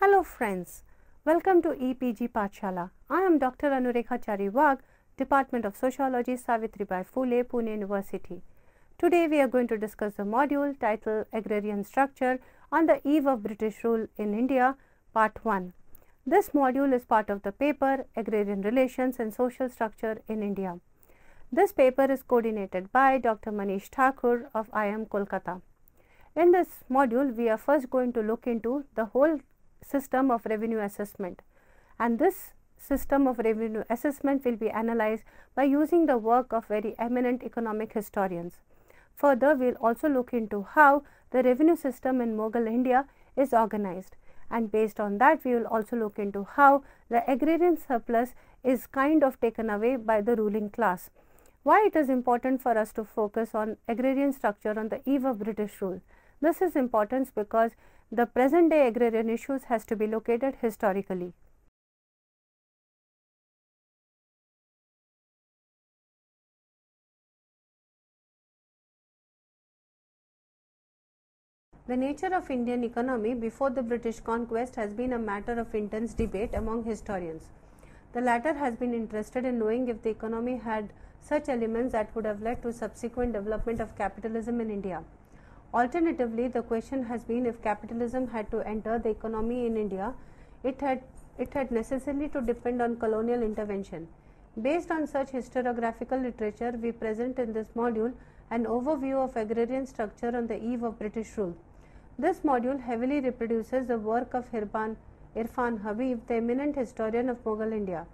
Hello friends, welcome to EPG Pathshala. I am Dr. Anurekha Chariwag, Department of Sociology, Savitribai Phule, Pune University. Today we are going to discuss the module titled Agrarian Structure on the Eve of British Rule in India, Part 1. This module is part of the paper Agrarian Relations and Social Structure in India. This paper is coordinated by Dr. Manish Thakur of IIM Kolkata. In this module, we are first going to look into the whole system of revenue assessment, and this system of revenue assessment will be analyzed by using the work of very eminent economic historians. Further, we will also look into how the revenue system in Mughal India is organized, and based on that we will also look into how the agrarian surplus is kind of taken away by the ruling class. Why it is important for us to focus on agrarian structure on the eve of British rule? This is important because the present day agrarian issues has to be located historically. The nature of Indian economy before the British conquest has been a matter of intense debate among historians. The latter has been interested in knowing if the economy had such elements that would have led to subsequent development of capitalism in India. Alternatively, the question has been if capitalism had to enter the economy in India, it had necessarily to depend on colonial intervention. Based on such historiographical literature, we present in this module an overview of agrarian structure on the eve of British rule. This module heavily reproduces the work of Irfan Habib, the eminent historian of Mughal India.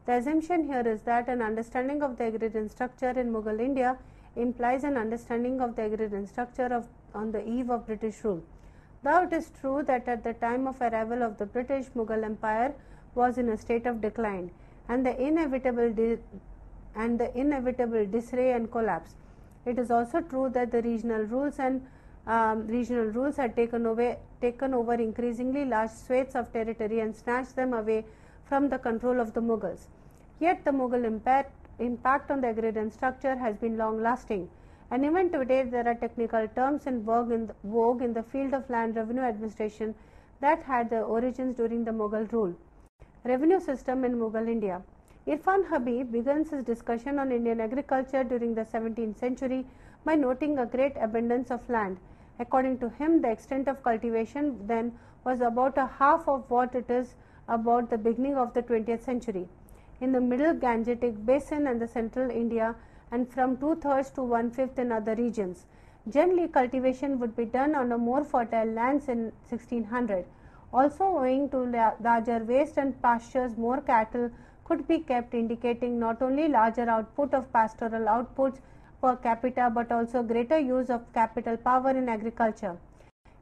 The assumption here is that an understanding of the agrarian structure in Mughal India implies an understanding of the agrarian structure on the eve of British rule. Though it is true that at the time of arrival of the British, Mughal Empire was in a state of decline, and the inevitable disarray and collapse. It is also true that the regional rules had taken over increasingly large swathes of territory and snatched them away from the control of the Mughals. Yet the Mughal impact on the agrarian structure has been long lasting, and even today there are technical terms in vogue in the field of land revenue administration that had their origins during the Mughal rule. Revenue system in Mughal India. Irfan Habib begins his discussion on Indian agriculture during the 17th century by noting a great abundance of land. According to him, the extent of cultivation then was about a half of what it is about the beginning of the 20th century. In the middle Gangetic basin and the central India, and from 2/3 to 1/5 in other regions. Generally, cultivation would be done on a more fertile lands in 1600. Also, owing to larger waste and pastures, more cattle could be kept, indicating not only larger output of pastoral outputs per capita but also greater use of capital power in agriculture.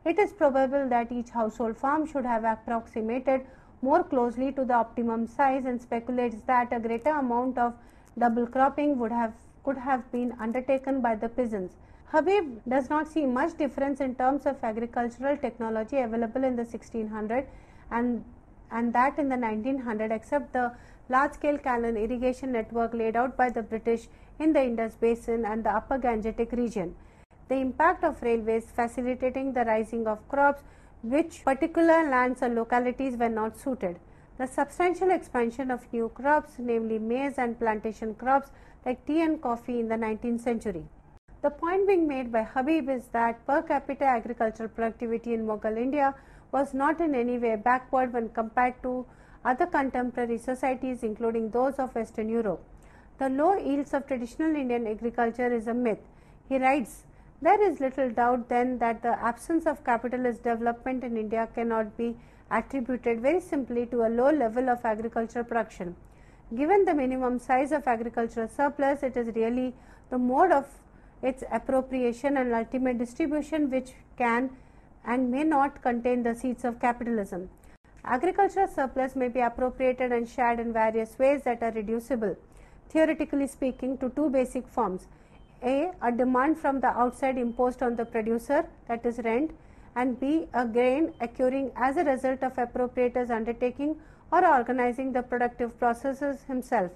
It is probable that each household farm should have approximated more closely to the optimum size, and speculates that a greater amount of double cropping could have been undertaken by the peasants. Habib does not see much difference in terms of agricultural technology available in the 1600 and that in the 1900, except the large-scale canal irrigation network laid out by the British in the Indus Basin and the Upper Gangetic region. The impact of railways facilitating the rising of crops which particular lands or localities were not suited. The substantial expansion of new crops, namely maize and plantation crops like tea and coffee in the 19th century. The point being made by Habib is that per capita agricultural productivity in Mughal India was not in any way backward when compared to other contemporary societies, including those of Western Europe. The low yields of traditional Indian agriculture is a myth. He writes, "There is little doubt then that the absence of capitalist development in India cannot be attributed very simply to a low level of agricultural production. Given the minimum size of agricultural surplus, it is really the mode of its appropriation and ultimate distribution which can and may not contain the seeds of capitalism. Agricultural surplus may be appropriated and shared in various ways that are reducible, theoretically speaking, to two basic forms. A demand from the outside imposed on the producer, that is rent, and B, a gain occurring as a result of appropriator's undertaking or organizing the productive processes himself."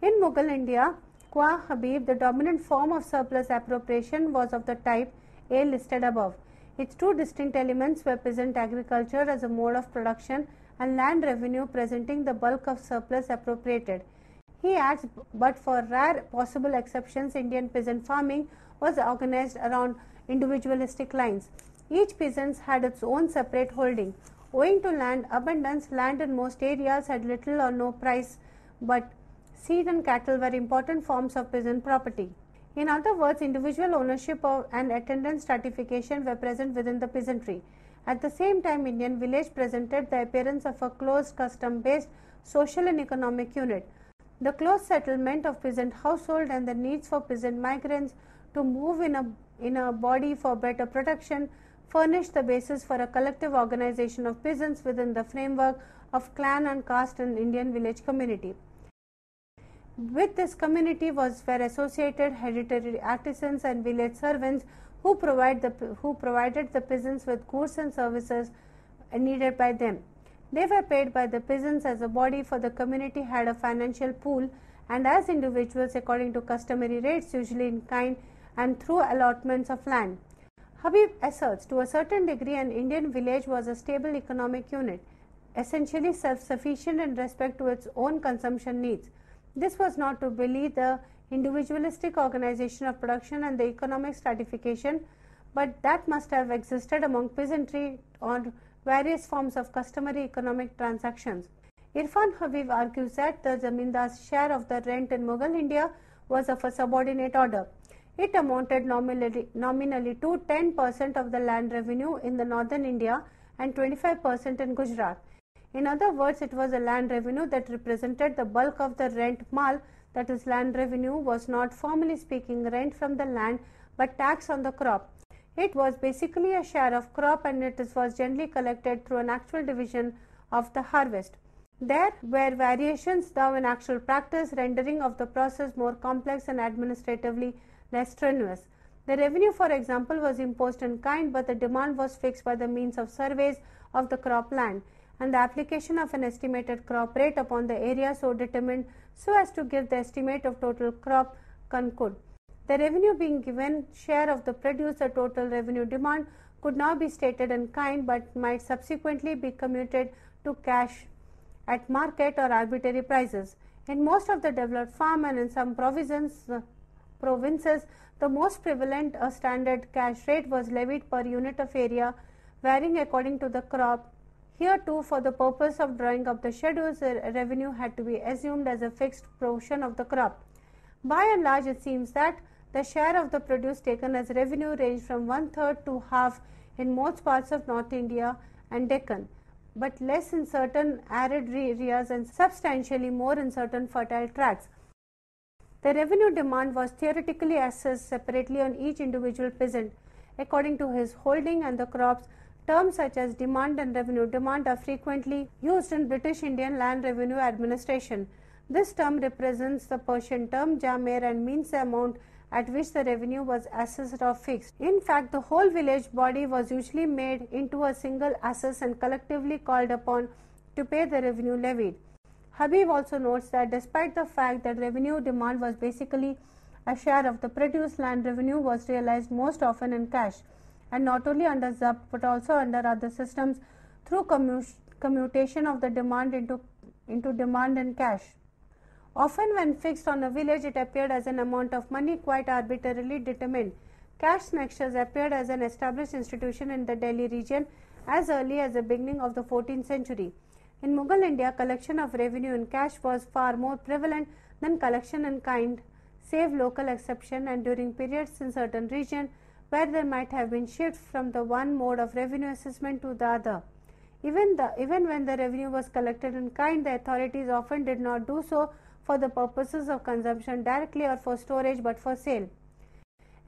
In Mughal India, qua Habib, the dominant form of surplus appropriation was of the type A listed above. Its two distinct elements were peasant agriculture as a mode of production and land revenue presenting the bulk of surplus appropriated. He adds, but for rare possible exceptions, Indian peasant farming was organized around individualistic lines. Each peasant had its own separate holding. Owing to land abundance, land in most areas had little or no price, but seed and cattle were important forms of peasant property. In other words, individual ownership and attendant stratification were present within the peasantry. At the same time, Indian village presented the appearance of a closed, custom-based social and economic unit. The close settlement of peasant household and the needs for peasant migrants to move in a body for better protection furnished the basis for a collective organization of peasants within the framework of clan and caste in Indian village community. With this community were associated hereditary artisans and village servants who provided the peasants with goods and services needed by them. They were paid by the peasants as a body, for the community had a financial pool, and as individuals according to customary rates, usually in kind and through allotments of land. Habib asserts, to a certain degree, an Indian village was a stable economic unit, essentially self-sufficient in respect to its own consumption needs. This was not to belie the individualistic organization of production and the economic stratification, but that must have existed among peasantry or various forms of customary economic transactions. Irfan Habib argues that the zamindar's share of the rent in Mughal India was of a subordinate order. It amounted nominally to 10% of the land revenue in the northern India and 25% in Gujarat. In other words, it was a land revenue that represented the bulk of the rent mal, that is, land revenue was not formally speaking rent from the land but tax on the crop. It was basically a share of crop, and it was generally collected through an actual division of the harvest. There were variations though in actual practice, rendering of the process more complex and administratively less strenuous. The revenue, for example, was imposed in kind, but the demand was fixed by the means of surveys of the crop land and the application of an estimated crop rate upon the area so determined so as to give the estimate of total crop concould. The revenue being given share of the produce, the total revenue demand could now be stated in kind, but might subsequently be commuted to cash at market or arbitrary prices. In most of the developed farm and in some provinces, the most prevalent a standard cash rate was levied per unit of area, varying according to the crop. Here too, for the purpose of drawing up the schedules, the revenue had to be assumed as a fixed portion of the crop. By and large, it seems that the share of the produce taken as revenue ranged from 1/3 to half in most parts of North India and Deccan, but less in certain arid areas and substantially more in certain fertile tracts. The revenue demand was theoretically assessed separately on each individual peasant according to his holding and the crops. Terms such as demand and revenue demand are frequently used in British Indian land revenue administration. This term represents the Persian term jamer and means the amount at which the revenue was assessed or fixed. In fact, the whole village body was usually made into a single assess and collectively called upon to pay the revenue levied. Habib also notes that despite the fact that revenue demand was basically a share of the produce, land revenue was realized most often in cash, and not only under Zabt but also under other systems through commutation of the demand into demand in cash. Often when fixed on a village, it appeared as an amount of money quite arbitrarily determined. Cash snatchers appeared as an established institution in the Delhi region as early as the beginning of the 14th century. In Mughal India, collection of revenue in cash was far more prevalent than collection in kind, save local exception and during periods in certain regions where there might have been shift from the one mode of revenue assessment to the other. Even when the revenue was collected in kind, the authorities often did not do so for the purposes of consumption directly or for storage but for sale.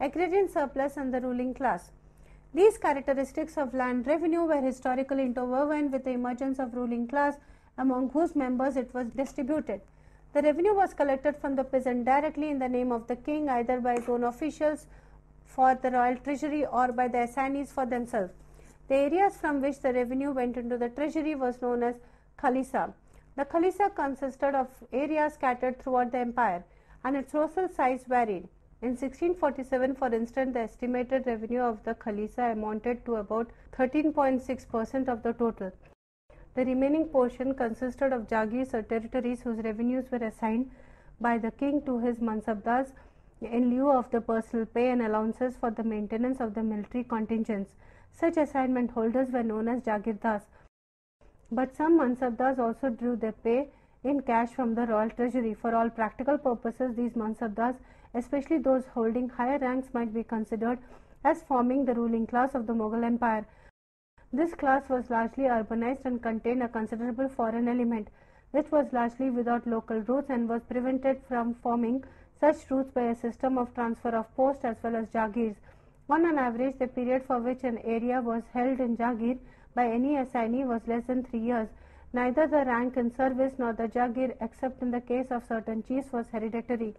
Agrarian surplus and the ruling class. These characteristics of land revenue were historically interwoven with the emergence of ruling class, among whose members it was distributed. The revenue was collected from the peasant directly in the name of the king, either by his own officials for the royal treasury or by the assignees for themselves. The areas from which the revenue went into the treasury was known as khalisa. The khalisa consisted of areas scattered throughout the empire, and its total size varied. In 1647, for instance, the estimated revenue of the Khalisa amounted to about 13.6% of the total. The remaining portion consisted of jagirs or territories whose revenues were assigned by the king to his mansabdars in lieu of the personal pay and allowances for the maintenance of the military contingents. Such assignment holders were known as jagirdars. But some mansabdars also drew their pay in cash from the royal treasury. For all practical purposes, these mansabdars, especially those holding higher ranks, might be considered as forming the ruling class of the Mughal Empire. This class was largely urbanized and contained a considerable foreign element, which was largely without local roots and was prevented from forming such roots by a system of transfer of post as well as jagirs. On an average, the period for which an area was held in jagir by any assignee was less than 3 years. Neither the rank in service nor the jagir, except in the case of certain chiefs, was hereditary.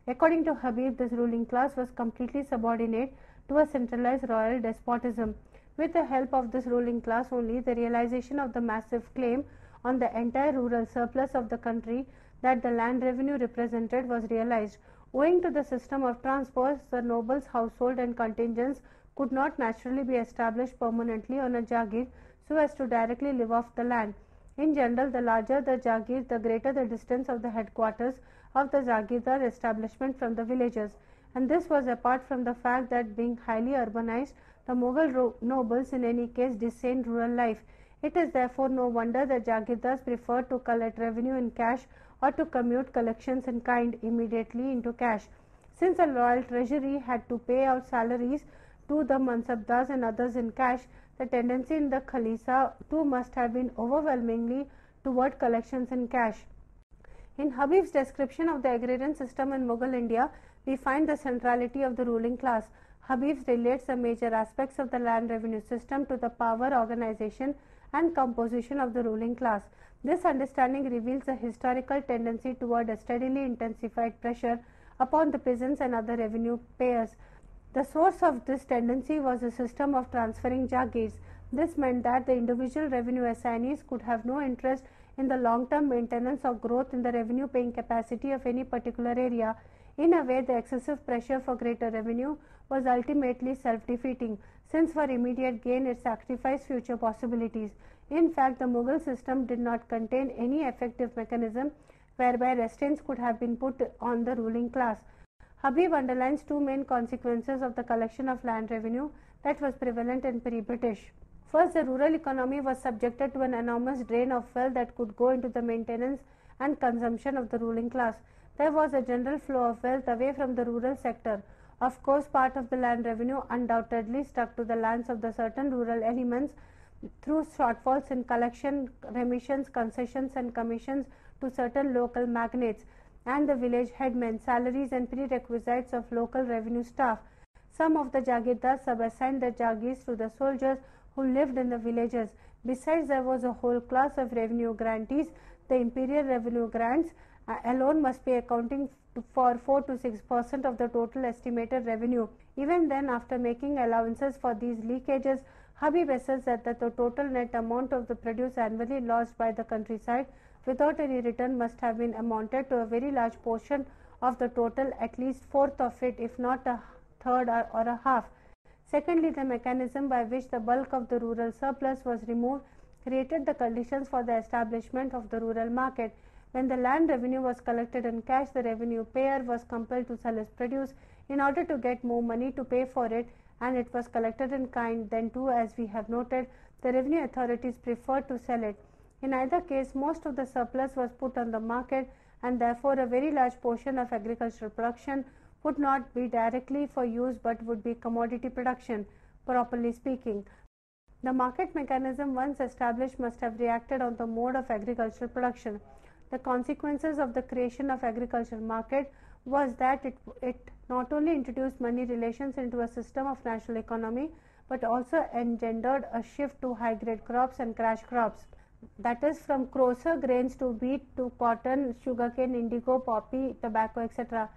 According to Habib, this ruling class was completely subordinate to a centralized royal despotism. With the help of this ruling class only, the realization of the massive claim on the entire rural surplus of the country that the land revenue represented was realized. Owing to the system of transfers, the nobles' household and contingents could not naturally be established permanently on a jagir so as to directly live off the land. In general, the larger the jagir, the greater the distance of the headquarters of the jagirdar establishment from the villages, and this was apart from the fact that, being highly urbanized, the Mughal nobles in any case disdained rural life. It is therefore no wonder that jagirdars preferred to collect revenue in cash or to commute collections in kind immediately into cash. Since the royal treasury had to pay out salaries to the mansabdars and others in cash, the tendency in the Khalisa too must have been overwhelmingly toward collections in cash. In Habib's description of the agrarian system in Mughal India, we find the centrality of the ruling class. Habib relates the major aspects of the land revenue system to the power, organization and composition of the ruling class. This understanding reveals a historical tendency toward a steadily intensified pressure upon the peasants and other revenue payers. The source of this tendency was a system of transferring jagirs. This meant that the individual revenue assignees could have no interest in the long-term maintenance or growth in the revenue-paying capacity of any particular area. In a way, the excessive pressure for greater revenue was ultimately self-defeating, since for immediate gain it sacrificed future possibilities. In fact, the Mughal system did not contain any effective mechanism whereby restraints could have been put on the ruling class. Habib underlines two main consequences of the collection of land revenue that was prevalent in pre-British. First, the rural economy was subjected to an enormous drain of wealth that could go into the maintenance and consumption of the ruling class. There was a general flow of wealth away from the rural sector. Of course, part of the land revenue undoubtedly stuck to the lands of the certain rural elements through shortfalls in collection, remissions, concessions and commissions to certain local magnates and the village headmen, salaries and prerequisites of local revenue staff. Some of the jagirdars subassigned the jagirs to the soldiers who lived in the villages. Besides, there was a whole class of revenue grantees. The imperial revenue grants alone must be accounting for 4 to 6% of the total estimated revenue. Even then, after making allowances for these leakages, Habib asserts that the total net amount of the produce annually lost by the countryside without any return must have been amounted to a very large portion of the total, at least fourth of it, if not a third or a half. Secondly, the mechanism by which the bulk of the rural surplus was removed created the conditions for the establishment of the rural market. When the land revenue was collected in cash, the revenue payer was compelled to sell his produce in order to get more money to pay for it, and it was collected in kind. Then too, as we have noted, the revenue authorities preferred to sell it. In either case, most of the surplus was put on the market, and therefore a very large portion of agricultural production would not be directly for use but would be commodity production, properly speaking. The market mechanism once established must have reacted on the mode of agricultural production. The consequences of the creation of agricultural market was that it not only introduced money relations into a system of national economy but also engendered a shift to high grade crops and crash crops, that is, from coarser grains to wheat to cotton, sugarcane, indigo, poppy, tobacco, etc.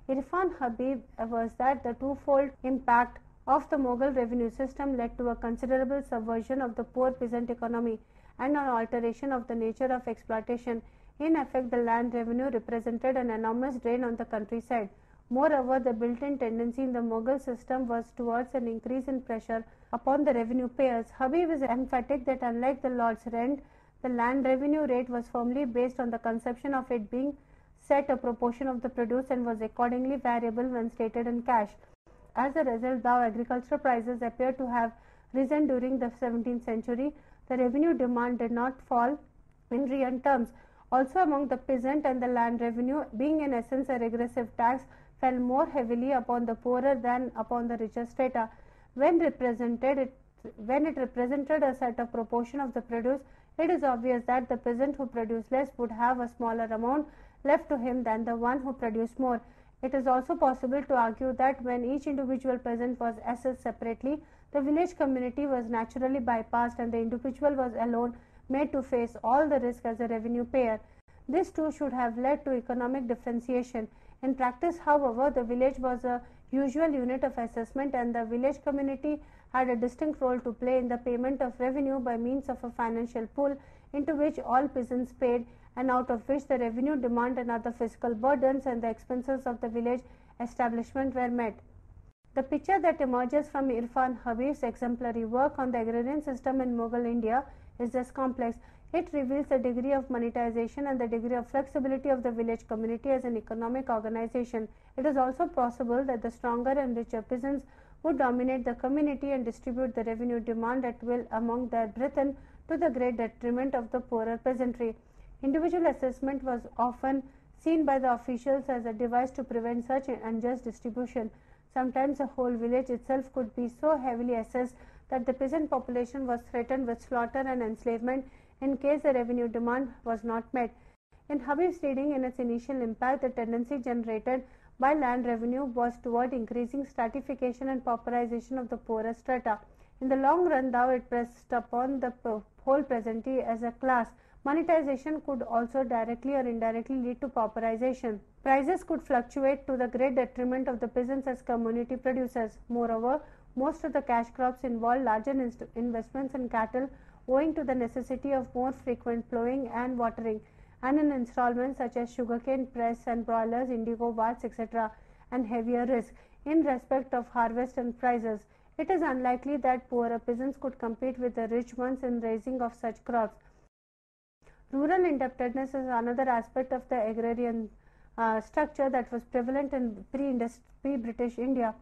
Irfan Habib was that the twofold impact of the Mughal revenue system led to a considerable subversion of the poor peasant economy and an alteration of the nature of exploitation. In effect, the land revenue represented an enormous drain on the countryside. Moreover, the built-in tendency in the Mughal system was towards an increase in pressure upon the revenue payers. Habib is emphatic that unlike the Lord's rent, the land revenue rate was firmly based on the conception of it being set a proportion of the produce and was accordingly variable when stated in cash. As a result, though agricultural prices appear to have risen during the 17th century, the revenue demand did not fall in real terms. Also among the peasant, and the land revenue, being in essence a regressive tax, fell more heavily upon the poorer than upon the richer strata. When it represented a certain proportion of the produce, it is obvious that the peasant who produced less would have a smaller amount left to him than the one who produced more. It is also possible to argue that when each individual peasant was assessed separately, the village community was naturally bypassed and the individual was alone made to face all the risk as a revenue payer. This too should have led to economic differentiation. In practice, however, the village was a usual unit of assessment and the village community had a distinct role to play in the payment of revenue by means of a financial pool into which all peasants paid and out of which the revenue demand and other fiscal burdens and the expenses of the village establishment were met. The picture that emerges from Irfan Habib's exemplary work on the agrarian system in Mughal India is thus complex. It reveals the degree of monetization and the degree of flexibility of the village community as an economic organization. It is also possible that the stronger and richer peasants would dominate the community and distribute the revenue demand at will among their brethren to the great detriment of the poorer peasantry. Individual assessment was often seen by the officials as a device to prevent such unjust distribution. Sometimes a whole village itself could be so heavily assessed that the peasant population was threatened with slaughter and enslavement in case the revenue demand was not met. In Habib's reading, in its initial impact, the tendency generated by land revenue was toward increasing stratification and pauperization of the poorer strata. In the long run, though it pressed upon the whole peasantry as a class, monetization could also directly or indirectly lead to pauperization. Prices could fluctuate to the great detriment of the peasants as community producers. Moreover, most of the cash crops involved larger investments in cattle owing to the necessity of more frequent plowing and watering, and in installments such as sugarcane press and broilers, indigo vats, etc., and heavier risk in respect of harvest and prices. It is unlikely that poorer peasants could compete with the rich ones in raising of such crops. Rural indebtedness is another aspect of the agrarian structure that was prevalent in pre-British India.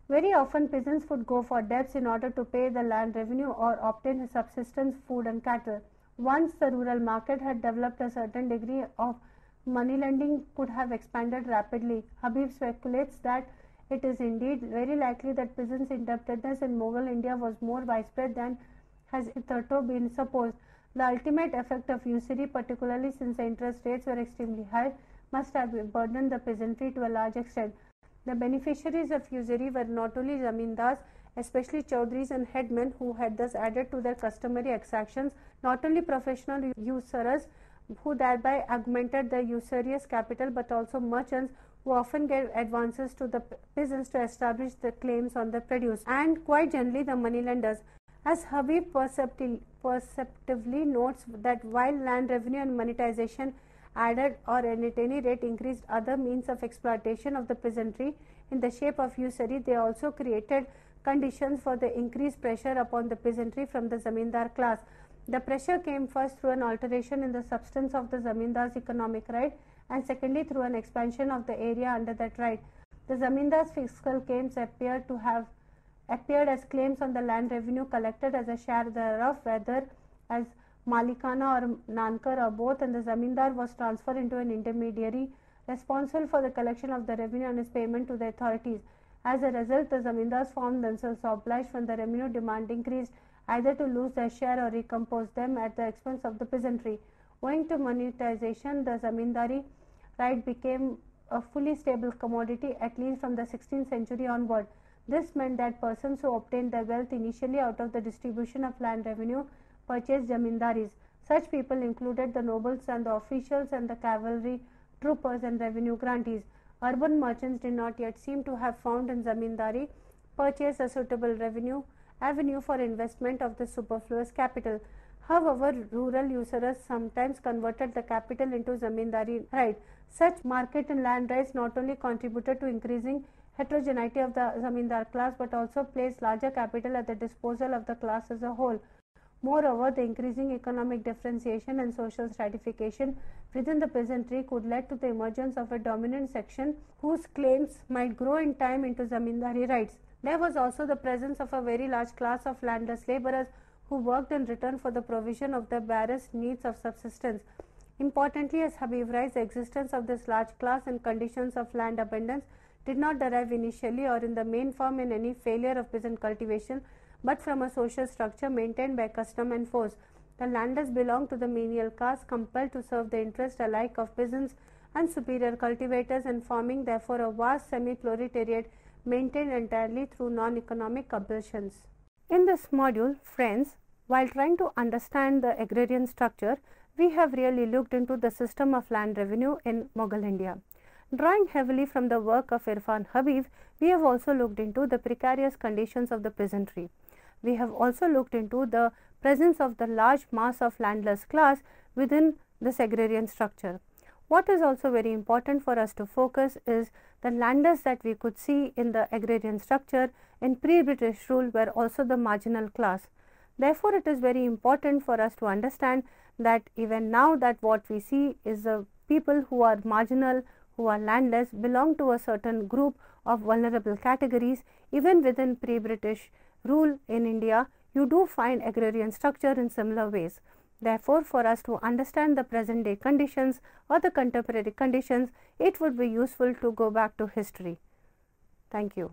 Very often peasants would go for debts in order to pay the land revenue or obtain subsistence, food and cattle. Once the rural market had developed, a certain degree of money lending could have expanded rapidly. Habib speculates that it is indeed very likely that peasants' indebtedness in Mughal India was more widespread than has hitherto been supposed. The ultimate effect of usury, particularly since the interest rates were extremely high, must have burdened the peasantry to a large extent. The beneficiaries of usury were not only zamindars, especially chaudhries and headmen, who had thus added to their customary exactions, not only professional usurers who thereby augmented the usurious capital, but also merchants who often gave advances to the peasants to establish the claims on the produce, and quite generally the moneylenders. As Habib perceptively notes that while land revenue and monetization added or at any rate increased other means of exploitation of the peasantry in the shape of usury, they also created conditions for the increased pressure upon the peasantry from the zamindar class. The pressure came first through an alteration in the substance of the zamindar's economic right, and secondly through an expansion of the area under that right. The zamindar's fiscal claims appeared as claims on the land revenue collected as a share thereof, whether as Malikana or Nankar or both, and the zamindar was transferred into an intermediary responsible for the collection of the revenue and its payment to the authorities. As a result, the zamindars found themselves obliged, when the revenue demand increased, either to lose their share or recompose them at the expense of the peasantry. Owing to monetization, the zamindari right became a fully stable commodity, at least from the 16th century onward. This meant that persons who obtained their wealth initially out of the distribution of land revenue purchased jamindaris. Such people included the nobles and the officials and the cavalry troopers and revenue grantees. Urban merchants did not yet seem to have found in zamindari purchase a suitable avenue for investment of the superfluous capital. However, rural usurers sometimes converted the capital into zamindari right. Such market and land rights not only contributed to increasing heterogeneity of the zamindar class but also placed larger capital at the disposal of the class as a whole. Moreover, the increasing economic differentiation and social stratification within the peasantry could lead to the emergence of a dominant section whose claims might grow in time into zamindari rights. There was also the presence of a very large class of landless laborers who worked in return for the provision of the barest needs of subsistence. Importantly, as Habib writes, the existence of this large class and conditions of land abundance did not derive initially or in the main form in any failure of peasant cultivation, but from a social structure maintained by custom and force. The landless belonged to the menial caste, compelled to serve the interest alike of peasants and superior cultivators, and forming therefore a vast semi-proletariat maintained entirely through non-economic compulsions. In this module, friends, while trying to understand the agrarian structure, we have really looked into the system of land revenue in Mughal India. Drawing heavily from the work of Irfan Habib, we have also looked into the precarious conditions of the peasantry. We have also looked into the presence of the large mass of landless class within this agrarian structure. What is also very important for us to focus is the landless that we could see in the agrarian structure in pre-British rule were also the marginal class. Therefore, it is very important for us to understand that even now that what we see is the people who are marginal, who are landless, belong to a certain group of vulnerable categories. Even within pre-British rule in India, you do find agrarian structure in similar ways. Therefore, for us to understand the present day conditions or the contemporary conditions, it would be useful to go back to history. Thank you.